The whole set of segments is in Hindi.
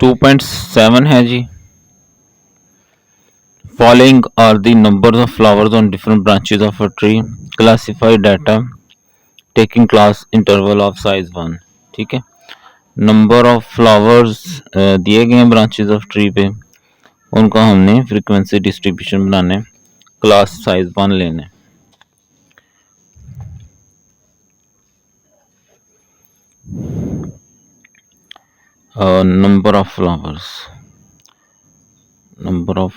2.7 है जी। Following are the numbers of flowers on different branches of a tree. Classify data taking class interval of size 1। ठीक है, नंबर ऑफ फ्लावर्स दिए गए हैं ब्रांचेज ऑफ ट्री पे, उनका हमने फ्रीक्वेंसी डिस्ट्रीब्यूशन बनाना है, क्लास साइज 1 लेना है। नंबर ऑफ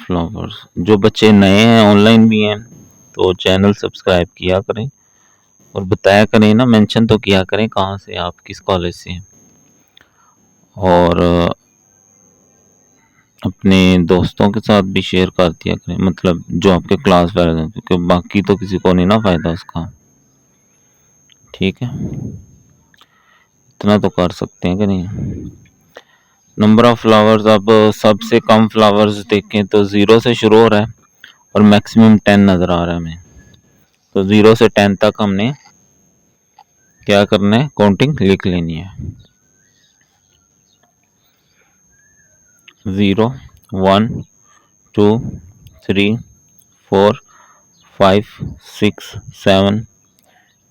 फ्लावर्स, जो बच्चे नए हैं ऑनलाइन भी हैं तो चैनल सब्सक्राइब किया करें और बताया करें ना, मेंशन तो किया करें कहाँ से आप, किस कॉलेज से हैं, और अपने दोस्तों के साथ भी शेयर कर दिया करें, मतलब जो आपके क्लास वाले हैं, क्योंकि बाकी तो किसी को नहीं ना फायदा उसका। ठीक है, इतना तो कर सकते हैं कि नहीं। नंबर ऑफ फ्लावर्स, अब सबसे कम फ्लावर्स देखें तो 0 से शुरू हो रहा है और मैक्सिमम 10 नज़र आ रहा है हमें। तो 0 से 10 तक हमने क्या करना है, काउंटिंग लिख लेनी है। 0, 1, 2, 3, 4, 5, 6, 7,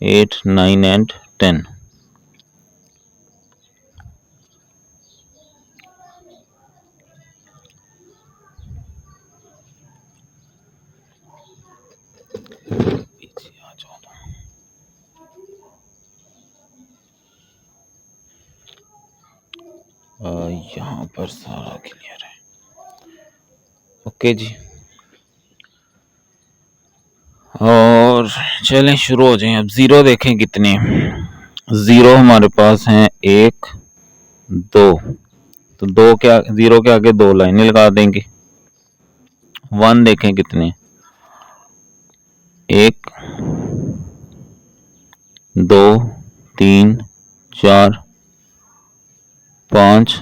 8, 9 एंड 10। यहाँ पर सारा क्लियर है। ओके जी, और चलें शुरू हो जाएं। अब 0 देखें कितने। 0 हमारे पास हैं 1, 2, तो 2 क्या, 0 के आगे 2 लाइनें लगा देंगे। 1 देखें कितने, 1, 2, 3, 4, 5,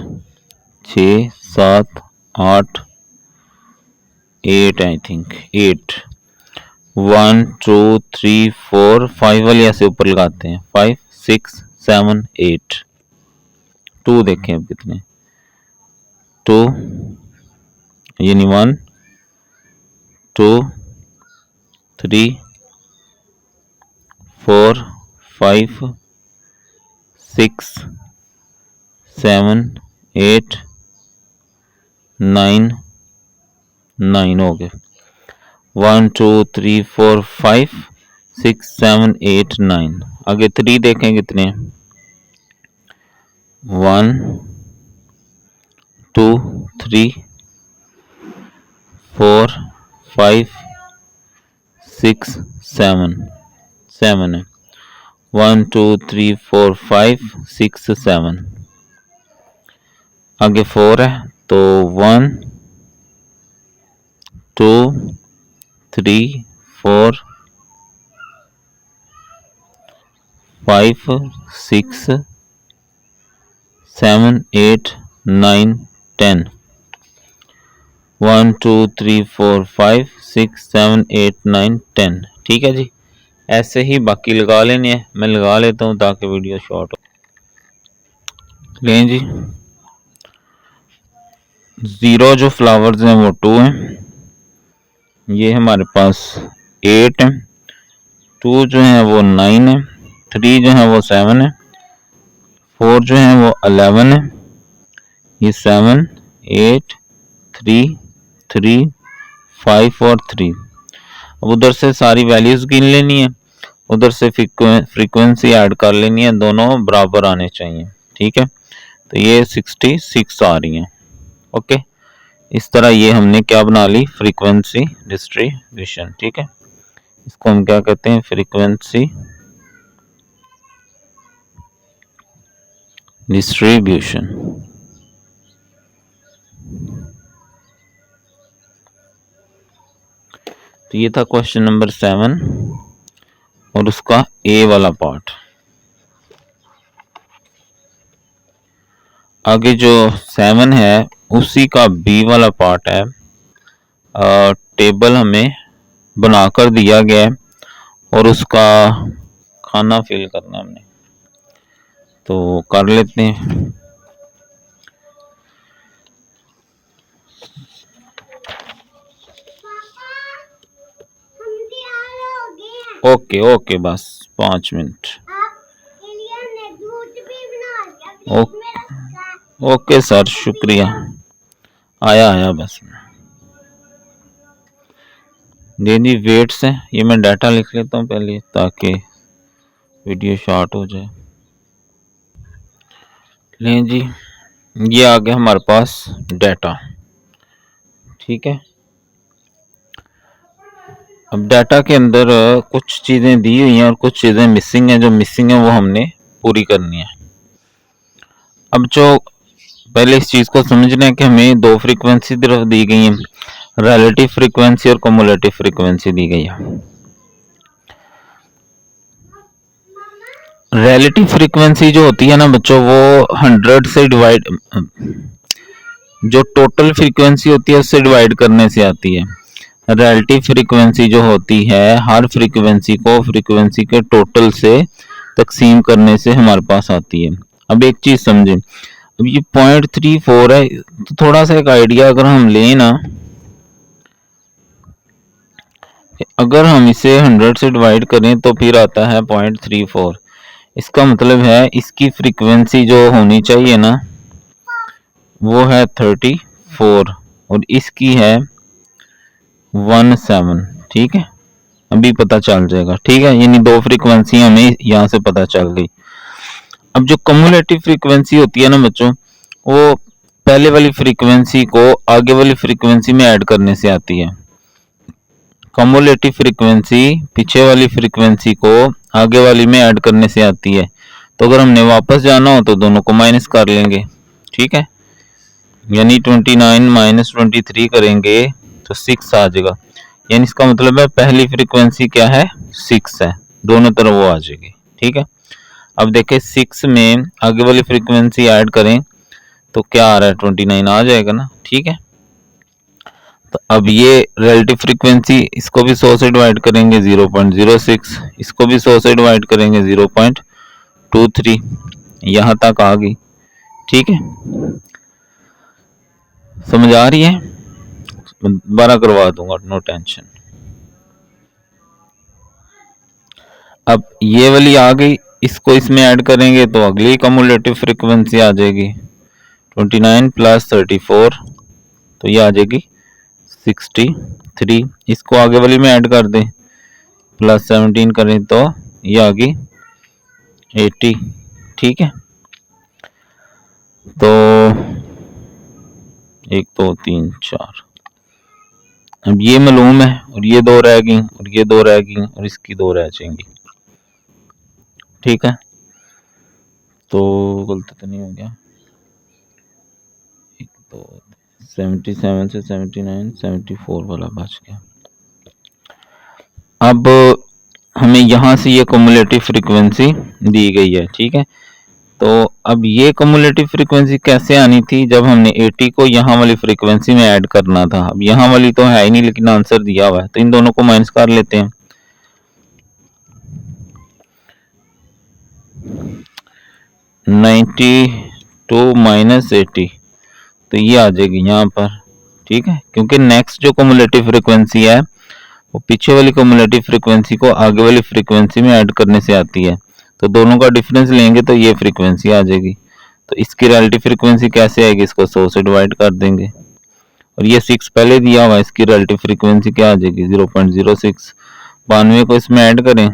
6, 7, 8, 8 आई थिंक 8। 1, 2, 3, 4, 5 वाली ऐसे ऊपर लगाते हैं, 5, 6, 7, 8। 2 देखें अब कितने, 2 यानी 1, 2, 3, 4, 5, 6, 7, 8, 9, 9 हो गए। 1, 2, 3, 4, 5, 6, 7, 8, 9। आगे 3 देखें कितने, 1, 2, 3, 4, 5, 6, 7, 7 है। 1, 2, 3, 4, 5, 6, 7। आगे 4 है तो 1, 2, 3, 4, 5, 6, 7, 8, 9, 10। 1, 2, 3, 4, 5, 6, 7, 8, 9, 10। ठीक है जी, ऐसे ही बाकी लगा लेने हैं। मैं लगा लेता हूँ ताकि वीडियो शॉर्ट हो। लें जी, 0 जो फ्लावर्स हैं वो 2 हैं, ये हमारे पास 8 है, 2 जो है वो 9 है, 3 जो है वो 7 है, 4 जो है वो 11 है, ये 7, 8, 3, 3, 5 और 3। अब उधर से सारी वैल्यूज गिन लेनी है, उधर से फ्रीक्वेंसी ऐड कर लेनी है, दोनों बराबर आने चाहिए। ठीक है, तो ये 66 आ रही हैं। ओके, इस तरह ये हमने क्या बना ली, फ्रीक्वेंसी डिस्ट्रीब्यूशन। ठीक है, इसको हम क्या कहते हैं, फ्रीक्वेंसी डिस्ट्रीब्यूशन। तो ये था क्वेश्चन नंबर 7 और उसका ए वाला पार्ट। आगे जो 7 है उसी का बी वाला पार्ट है। टेबल हमें बनाकर दिया गया है और उसका खाना फिल करना हमने, तो कर लेते हैं। ओके ओके, बस 5 मिनट। ओके सर, शुक्रिया। आया आया बस। जी जी, वेट्स है ये, मैं डाटा लिख लेता हूँ पहले ताकि वीडियो शॉर्ट हो जाए। लें जी, ये आ गया हमारे पास डाटा। ठीक है, अब डाटा के अंदर कुछ चीज़ें दी हुई हैं और कुछ चीज़ें मिसिंग हैं। जो मिसिंग है वो हमने पूरी करनी है। अब जो पहले इस चीज़ को समझना है कि हमें दो फ्रीक्वेंसी तरफ दी गई है, रिलेटिव फ्रीक्वेंसी और कम्युलेटिव फ्रीक्वेंसी दी गई है। रिलेटिव फ्रीक्वेंसी जो होती है ना बच्चों, वो 100 से डिवाइड, जो टोटल फ्रीक्वेंसी होती है उससे डिवाइड करने से आती है। रिलेटिव फ्रीक्वेंसी जो होती है, हर फ्रीक्वेंसी को फ्रीक्वेंसी के टोटल से तकसीम करने से हमारे पास आती है। अब एक चीज समझें, अब ये 0.34 है, तो थोड़ा सा एक आइडिया अगर हम लें ना, अगर हम इसे 100 से डिवाइड करें तो फिर आता है 0.34। इसका मतलब है इसकी फ्रीक्वेंसी जो होनी चाहिए ना वो है 34 और इसकी है 17। ठीक है, अभी पता चल जाएगा। ठीक है, यानी दो फ्रीक्वेंसी हमें यहाँ से पता चल गई। अब जो कम्युलेटिव फ्रीक्वेंसी होती है ना बच्चों, वो पहले वाली फ्रीक्वेंसी को आगे वाली फ्रीक्वेंसी में ऐड करने से आती है। कम्युलेटिव फ्रीक्वेंसी पीछे वाली फ्रीक्वेंसी को आगे वाली में ऐड करने से आती है। तो अगर हमने वापस जाना हो तो दोनों को माइनस कर लेंगे। ठीक है, यानी 29 माइनस 23 करेंगे तो 6 आ जाएगा। यानी इसका मतलब है पहली फ्रीक्वेंसी क्या है, 6 है, दोनों तरफ वो आ जाएगी। ठीक है, अब देखें 6 में आगे वाली फ्रीक्वेंसी ऐड करें तो क्या आ रहा है, 29 आ जाएगा ना। ठीक है, तो अब ये रिलेटिव फ्रीक्वेंसी, इसको भी 100 से डिवाइड करेंगे 0.06, इसको भी 100 से डिवाइड करेंगे 0.23, यहां तक आ गई। ठीक है, समझ आ रही है? दोबारा करवा दूंगा, नो टेंशन। अब ये वाली आ गई, इसको इसमें ऐड करेंगे तो अगली कम्युलेटिव फ्रीक्वेंसी आ जाएगी 29 प्लस 34, तो ये आ जाएगी 63। इसको आगे वाली में ऐड कर दें, प्लस 17 करें तो ये आ गई 80। ठीक है, तो 1 2 3 4, अब ये मालूम है और ये दो रह गई और ये दो रह गई और इसकी दो रह जाएंगी। ठीक है, तो गलत तो नहीं हो गया, 1 2 77 से 79 74 वाला बच गया। अब हमें यहां से ये कम्युलेटिव फ्रीक्वेंसी दी गई है। ठीक है, तो अब ये कम्युलेटिव फ्रीक्वेंसी कैसे आनी थी, जब हमने 80 को यहाँ वाली फ्रीक्वेंसी में ऐड करना था। अब यहाँ वाली तो है ही नहीं लेकिन आंसर दिया हुआ है, तो इन दोनों को माइनस कर लेते हैं। 92 माइनस 80, तो ये आ जाएगी यहाँ पर। ठीक है, क्योंकि नेक्स्ट जो कम्युलेटिव फ्रीक्वेंसी है वो पीछे वाली कम्युलेटिव फ्रीक्वेंसी को आगे वाली फ्रीक्वेंसी में ऐड करने से आती है, तो दोनों का डिफरेंस लेंगे तो ये फ्रीक्वेंसी आ जाएगी। तो इसकी रिलेटिव फ्रीक्वेंसी कैसे आएगी, इसको 100 से डिवाइड कर देंगे और ये 6 पहले दिया हुआ है, इसकी रिलेटिव फ्रीक्वेंसी क्या आ जाएगी 0.06। 92 को इसमें ऐड करें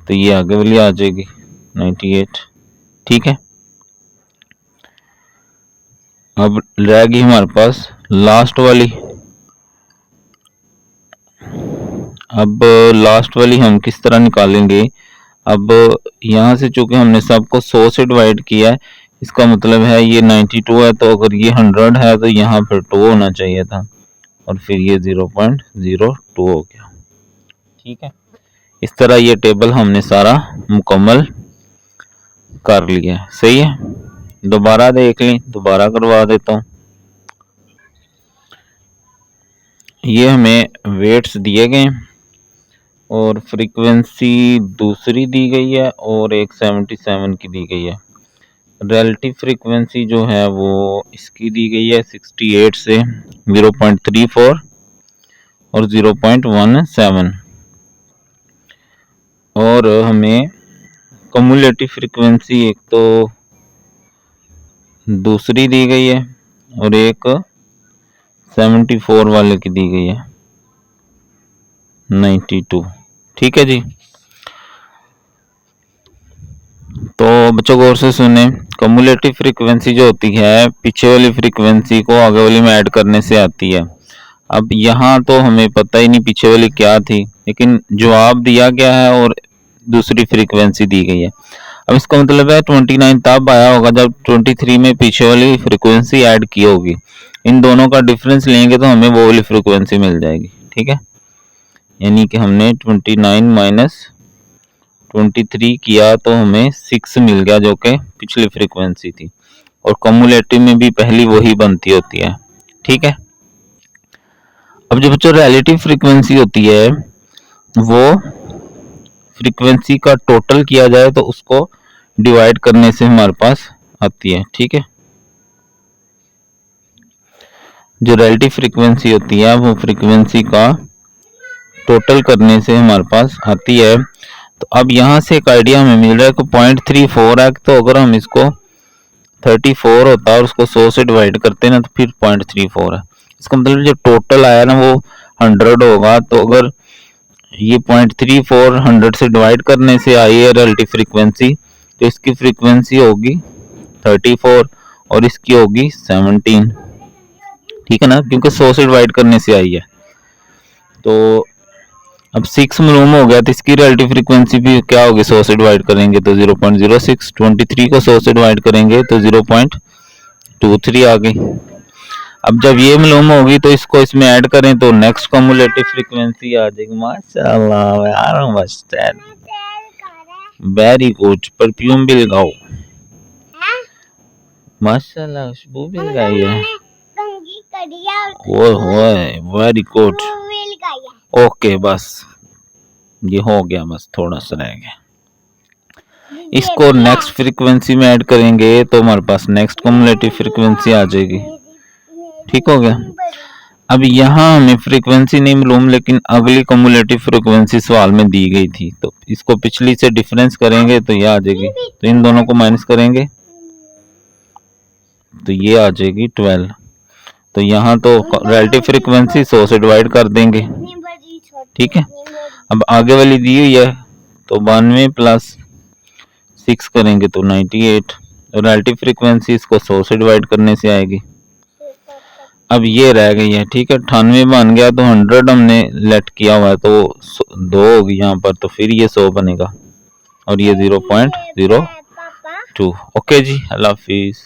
तो ये आगे वाली आ जाएगी 98। ठीक है, अब रह गई हमारे पास लास्ट वाली। अब लास्ट वाली हम किस तरह निकालेंगे, अब यहाँ से चूंकि हमने सबको 100 से डिवाइड किया है, इसका मतलब है ये 92 है, तो अगर ये 100 है तो यहाँ पर 2 होना चाहिए था और फिर ये 0.02 हो गया। ठीक है, इस तरह ये टेबल हमने सारा मुकम्मल कर लिया है। सही है, दोबारा देख लें, दोबारा करवा देता हूँ। ये हमें वेट्स दिए गए और फ्रीक्वेंसी दूसरी दी गई है और एक 77 की दी गई है। रिलेटिव फ्रीक्वेंसी जो है वो इसकी दी गई है 68 से 0.34 और 0.17। और हमें कम्युलेटिव फ्रीक्वेंसी एक तो दूसरी दी गई है और एक 74 वाले की दी गई है 92। ठीक है जी। तो बच्चों गौर से सुने, कम्युलेटिव फ्रीक्वेंसी जो होती है पीछे वाली फ्रीक्वेंसी को आगे वाली में ऐड करने से आती है। अब यहाँ तो हमें पता ही नहीं पीछे वाली क्या थी, लेकिन जवाब दिया गया है और दूसरी फ्रीक्वेंसी दी गई है। अब इसका मतलब है 29 तब आया होगा जब 23 में पीछे वाली फ्रीक्वेंसी ऐड की होगी। इन दोनों का डिफरेंस लेंगे तो हमें वो वाली फ्रीक्वेंसी मिल जाएगी। ठीक है, यानी कि हमने 29 माइनस 23 किया तो हमें 6 मिल गया जो कि पिछली फ्रीक्वेंसी थी, और कम्युलेटिव में भी पहली वही बनती होती है। ठीक है। अब जो बच्चों रिलेटिव फ्रीक्वेंसी होती है वो फ्रीक्वेंसी का टोटल किया जाए तो उसको डिवाइड करने से हमारे पास आती है। ठीक है, जो रिलेटिव फ्रीक्वेंसी होती है वो फ्रीक्वेंसी का टोटल करने से हमारे पास आती है। तो अब यहाँ से एक आइडिया हमें मिल रहा है कि 0.34 है, तो अगर हम इसको 34 होता है और उसको 100 से डिवाइड करते हैं ना तो फिर 0.34 है। इसका मतलब जो टोटल आया ना वो 100 होगा। तो अगर ये 0.34 100 से डिवाइड करने से आई है रिलेटिव फ्रीक्वेंसी, तो इसकी फ्रीक्वेंसी होगी 34 और इसकी होगी 17। ठीक है ना, क्योंकि 100 से डिवाइड करने से आई है। तो अब 6 मालूम हो गया तो इसकी रिलेटिव फ्रीक्वेंसी भी क्या होगी, 100 से डिवाइड करेंगे तो 0.06। 23 को 100 से डिवाइड करेंगे तो 0.23 आ गई। अब जब ये मालूम होगी तो इसको इसमें ऐड करें तो नेक्स्ट कम्युलेटिव फ्रीक्वेंसी आ जाएगी। माशाल्लाह यार, मस्टैड, वेरी गुड। परफ्यूम भी लगाओ, माशाल्लाह खुशबू भी लगाई है। ओए वेरी गुड। ओके बस ये हो गया, बस थोड़ा सा रह गया। इसको नेक्स्ट फ्रीक्वेंसी में ऐड करेंगे तो हमारे पास नेक्स्ट कम्युलेटिव फ्रीक्वेंसी आ जाएगी। ठीक हो गया। अब यहाँ हमें फ्रीक्वेंसी नहीं मालूम, लेकिन अगली कम्युलेटिव फ्रीक्वेंसी सवाल में दी गई थी, तो इसको पिछली से डिफरेंस करेंगे तो ये आ जाएगी। तो इन दोनों को माइनस करेंगे तो ये आ जाएगी 12। तो यहाँ तो रिलेटिव फ्रीक्वेंसी 100 से डिवाइड कर देंगे। ठीक है, अब आगे वाली दी हुई है तो 92 प्लस 6 करेंगे तो 98। और रिलेटिव फ्रीक्वेंसी इसको 100 से डिवाइड करने से आएगी। अब ये रह गई है। ठीक है, 98 बन गया तो 100 हमने लेट किया हुआ है तो 2 होगी यहाँ पर, तो फिर ये 100 बनेगा और ये 0.02। ओके जी, अल्लाह हाफिज।